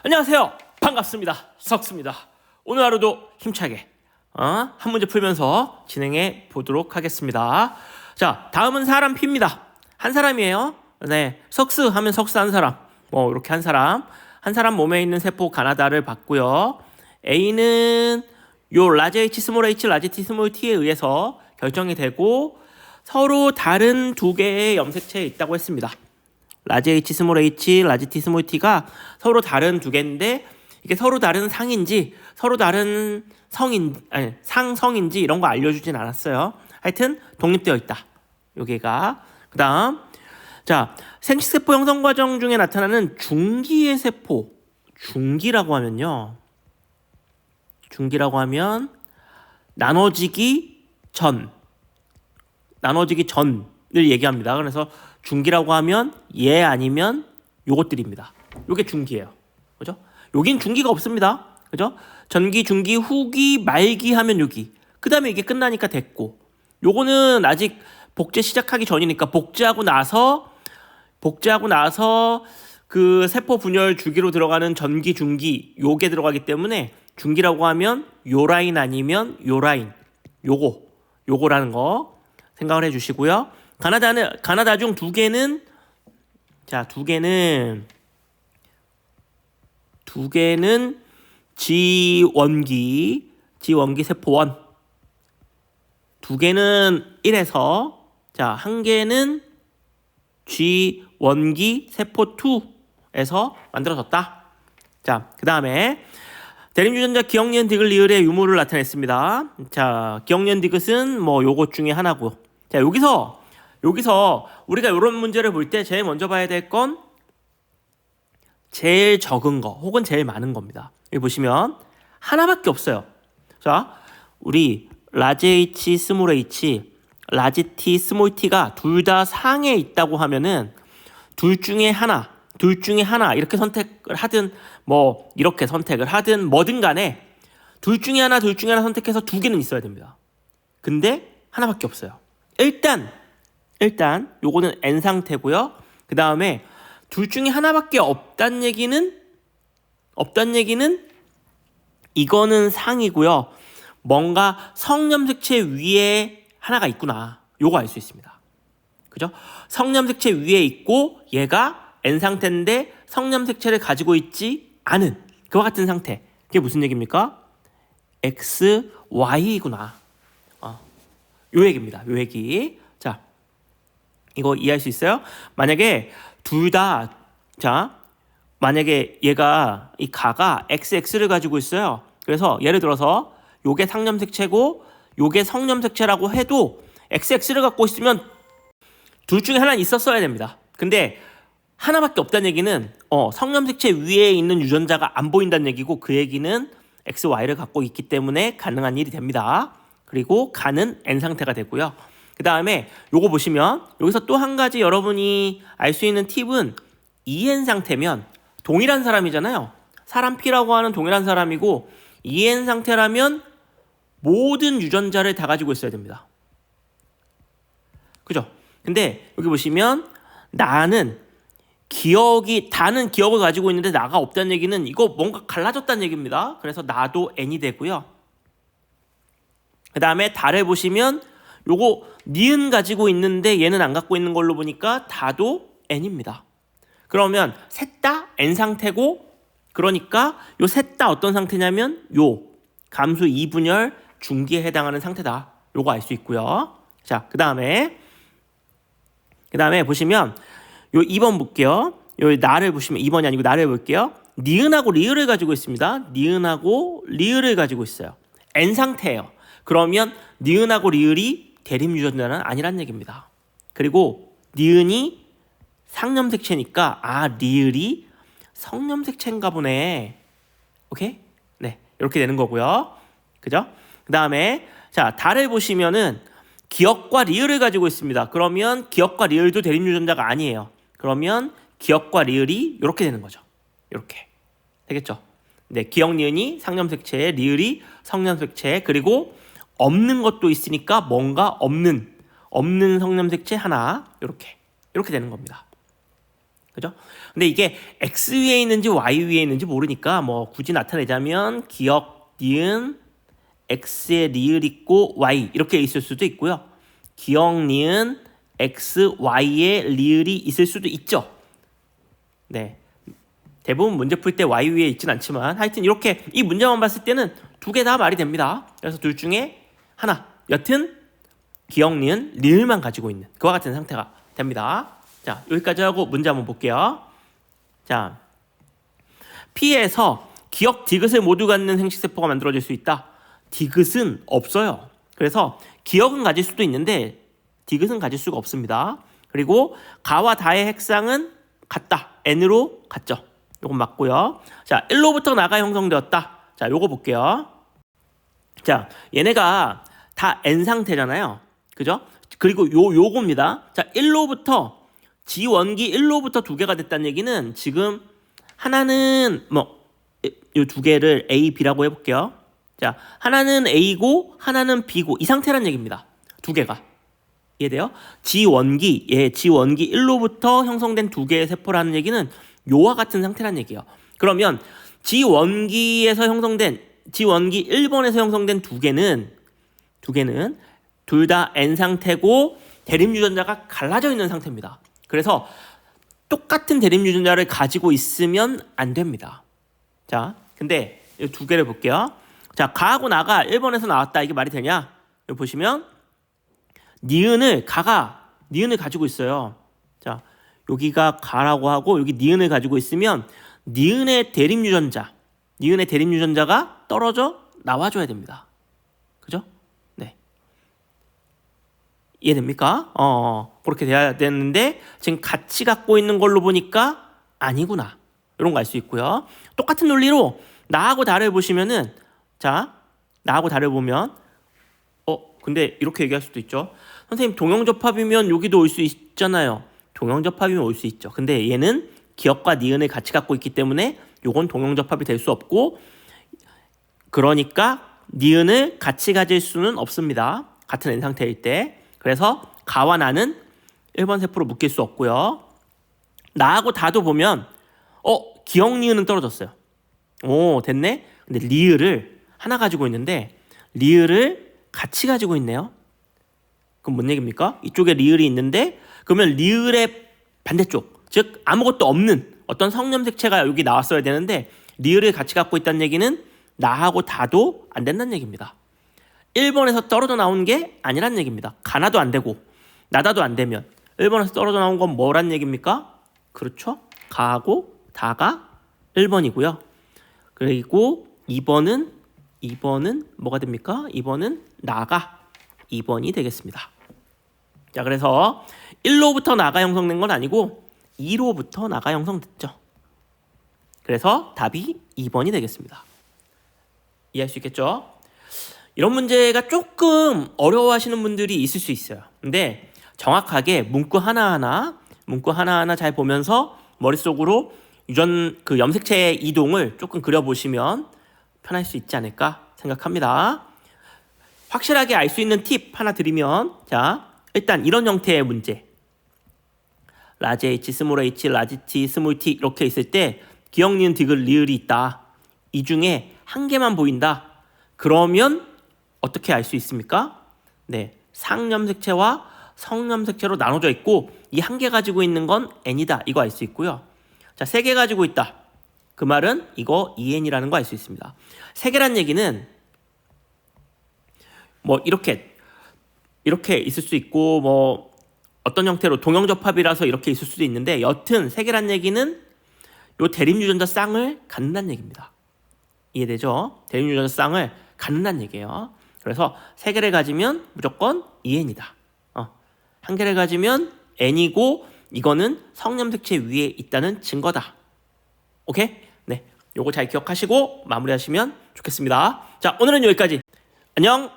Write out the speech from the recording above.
안녕하세요. 반갑습니다. 석수입니다. 오늘 하루도 힘차게 한 문제 풀면서 진행해 보도록 하겠습니다. 자, 다음은 사람 P입니다. 한 사람이에요. 네, 석수 하면 석수 한 사람. 이렇게 한 사람 몸에 있는 세포 가나다를 봤고요. A는 요 라지 H, 스몰 h, 라지 T, 스몰 t에 의해서 결정이 되고 서로 다른 두 개의 염색체에 있다고 했습니다. 라지 H, 스몰 h, 라지 T, 스몰 t가 서로 다른 두 개인데 이게 서로 다른 상인지 서로 다른 상성인지 이런 거 알려주진 않았어요. 하여튼 독립되어 있다. 요게가 그 다음 자, 생식세포 형성 과정 중에 나타나는 중기의 세포. 중기라고 하면 나눠지기 전을 얘기합니다. 그래서 중기라고 하면 얘 아니면 요것들입니다. 요게 중기예요. 그죠? 여긴 중기가 없습니다. 그죠? 전기, 중기, 후기, 말기 하면 여기. 그 다음에 이게 끝나니까 됐고. 요거는 아직 복제 시작하기 전이니까 복제하고 나서 그 세포 분열 주기로 들어가는 전기, 중기 요게 들어가기 때문에 중기라고 하면 요 라인 아니면 요 라인. 요거라는 거 생각을 해주시고요. 가나다 중 두 개는 지원기 세포 1. 두 개는 1에서 한 개는 G원기 세포 2에서 만들어졌다. 자, 그 다음에 대림유전자 기억니은 디귿 리을의 유무를 나타냈습니다. 자, 기억니은 디귿은 요것 중에 하나고. 자, 여기서 우리가 이런 문제를 볼 때 제일 먼저 봐야 될 건 제일 적은 거 혹은 제일 많은 겁니다. 여기 보시면 하나밖에 없어요. 자, 우리 라지 H, 스몰 h, 라지 T, 스몰 t가 둘 다 상에 있다고 하면은 둘 중에 하나 이렇게 선택을 하든 이렇게 선택을 하든 뭐든 간에 둘 중에 하나 선택해서 두 개는 있어야 됩니다. 근데 하나밖에 없어요. 일단 요거는 N 상태고요. 그 다음에 둘 중에 하나밖에 없단 얘기는 이거는 상이고요. 뭔가 성염색체 위에 하나가 있구나. 요거 알 수 있습니다. 그죠? 성염색체 위에 있고 얘가 N 상태인데 성염색체를 가지고 있지 않은 그와 같은 상태. 그게 무슨 얘기입니까? X, Y이구나. 요 얘기입니다. 요 얘기. 자, 이거 이해할 수 있어요? 만약에 만약에 얘가 이 가가 XX를 가지고 있어요. 그래서 예를 들어서 요게 상염색체고 요게 성염색체라고 해도 XX를 갖고 있으면 둘 중에 하나는 있었어야 됩니다. 근데 하나밖에 없다는 얘기는 성염색체 위에 있는 유전자가 안 보인다는 얘기고 그 얘기는 XY를 갖고 있기 때문에 가능한 일이 됩니다. 그리고 가는 N 상태가 되고요. 그 다음에 요거 보시면 여기서 또 한 가지 여러분이 알 수 있는 팁은 EN 상태면 동일한 사람이잖아요. 사람 P라고 하는 동일한 사람이고 EN 상태라면 모든 유전자를 다 가지고 있어야 됩니다. 그죠? 근데 여기 보시면 다는 기억을 가지고 있는데 나가 없다는 얘기는 이거 뭔가 갈라졌다는 얘기입니다. 그래서 나도 N이 되고요. 그 다음에 다를 보시면 요거 니은 가지고 있는데 얘는 안 갖고 있는 걸로 보니까 다도 N입니다. 그러면 셋 다 N 상태고 그러니까 요 셋 다 어떤 상태냐면 요 감수 2분열 중기에 해당하는 상태다. 요거 알 수 있고요. 자, 그 다음에 보시면 요 2번 볼게요. 요 나를 보시면 2번이 아니고 나를 볼게요. 니은하고 리을을 가지고 있습니다. 니은하고 리을을 가지고 있어요. N 상태예요. 그러면 니은하고 리을이 대립유전자는 아니란 얘기입니다. 그리고 니은이 상염색체니까 리을이 성염색체인가 보네. 오케이? 네, 이렇게 되는 거고요. 그죠? 그 다음에 달을 보시면은 기억과 리을을 가지고 있습니다. 그러면 기억과 리을도 대립유전자가 아니에요. 그러면 기억과 리을이 이렇게 되는 거죠. 이렇게 되겠죠? 네, 기억 니은이 상염색체, 리을이 성염색체, 그리고 없는 것도 있으니까 뭔가 없는 성염색체 하나 이렇게 되는 겁니다. 그죠? 근데 이게 X 위에 있는지 Y 위에 있는지 모르니까 뭐 굳이 나타내자면 기억, 니은, X에 리을 있고 Y 이렇게 있을 수도 있고요. 기억, 니은, X, Y에 리을이 있을 수도 있죠. 네. 대부분 문제 풀 때 Y 위에 있진 않지만 하여튼 이렇게 이 문제만 봤을 때는 두 개 다 말이 됩니다. 그래서 둘 중에 하나. 여튼 기억, 니은, 리을만 가지고 있는 그와 같은 상태가 됩니다. 자, 여기까지 하고 문제 한번 볼게요. 자, P에서 기억, 디귿을 모두 갖는 생식세포가 만들어질 수 있다. 디귿은 없어요. 그래서 기억은 가질 수도 있는데 디귿은 가질 수가 없습니다. 그리고 가와 다의 핵상은 같다. N으로 같죠. 요건 맞고요. 자, 1로부터 나가 형성되었다. 자, 요거 볼게요. 자, 얘네가 다 N 상태잖아요. 그죠? 그리고 요겁니다. 자, 1로부터 지원기 1로부터 두 개가 됐다는 얘기는 지금 하나는 뭐 요 두 개를 A, B라고 해볼게요. 자, 하나는 A고 하나는 B고 이 상태란 얘기입니다. 두 개가. 이해돼요? 지원기 1로부터 형성된 두 개의 세포라는 얘기는 요와 같은 상태란 얘기예요. 그러면 지원기 1번에서 형성된 두 개는 둘 다 N 상태고 대립 유전자가 갈라져 있는 상태입니다. 그래서 똑같은 대립 유전자를 가지고 있으면 안 됩니다. 자, 근데 이 두 개를 볼게요. 자, 가하고 나가 1번에서 나왔다. 이게 말이 되냐? 여기 보시면 니은을 가지고 있어요. 자, 여기가 가라고 하고 여기 니은을 가지고 있으면 니은의 대립 유전자가 떨어져 나와줘야 됩니다. 그죠? 네. 이해됩니까? 그렇게 돼야 되는데 지금 같이 갖고 있는 걸로 보니까 아니구나. 이런 거 알 수 있고요. 똑같은 논리로 나하고 다를 보시면은 자, 나하고 다를 보면 근데 이렇게 얘기할 수도 있죠. 선생님 동형접합이면 여기도 올 수 있잖아요. 동형접합이면 올 수 있죠. 근데 얘는 기억과 니은을 같이 갖고 있기 때문에 요건 동형접합이 될 수 없고 그러니까 니은을 같이 가질 수는 없습니다. 같은 N 상태일 때. 그래서 가와 나는 1번 세포로 묶일 수 없고요. 나하고 다도 보면 기억 니은은 떨어졌어요. 오, 됐네. 근데 리을을 하나 가지고 있는데 리을을 같이 가지고 있네요. 그럼 뭔 얘기입니까? 이쪽에 리을이 있는데 그러면 리을의 반대쪽, 즉 아무것도 없는 어떤 성염색체가 여기 나왔어야 되는데 리을을 같이 갖고 있다는 얘기는 나하고 다도 안 된다는 얘기입니다. 1번에서 떨어져 나온 게 아니란 얘기입니다. 가나도 안 되고 나다도 안 되면 1번에서 떨어져 나온 건 뭐란 얘기입니까? 그렇죠. 가하고 다가 1번이고요. 그리고 2번은 뭐가 됩니까? 2번은 나가 2번이 되겠습니다. 자, 그래서 1로부터 나가 형성된 건 아니고 2로부터 나가 형성됐죠. 그래서 답이 2번이 되겠습니다. 이해할 수 있겠죠? 이런 문제가 조금 어려워하시는 분들이 있을 수 있어요. 근데 정확하게 문구 하나하나 잘 보면서 머릿속으로 그 염색체의 이동을 조금 그려보시면 편할 수 있지 않을까 생각합니다. 확실하게 알 수 있는 팁 하나 드리면 자, 일단 이런 형태의 문제 라지 H, 스몰 h, 라지 T, 스몰 t 이렇게 있을 때 기억, 니은, 디귿, 리을이 있다. 이 중에 한 개만 보인다. 그러면 어떻게 알 수 있습니까? 네, 상염색체와 성염색체로 나눠져 있고 이 한 개 가지고 있는 건 N이다. 이거 알 수 있고요. 자, 세 개 가지고 있다. 그 말은 이거 EN이라는 거 알 수 있습니다. 세 개란 얘기는 뭐 이렇게 있을 수 있고 뭐 어떤 형태로 동형접합이라서 이렇게 있을 수도 있는데 여튼 세 개란 얘기는 요 대립유전자 쌍을 갖는다는 얘기입니다. 이해되죠? 대립유전자 쌍을 갖는다는 얘기예요. 그래서 세 개를 가지면 무조건 EN이다. 한 개를 가지면 N이고 이거는 성염색체 위에 있다는 증거다. 오케이? 네, 요거 잘 기억하시고 마무리하시면 좋겠습니다. 자, 오늘은 여기까지. 안녕!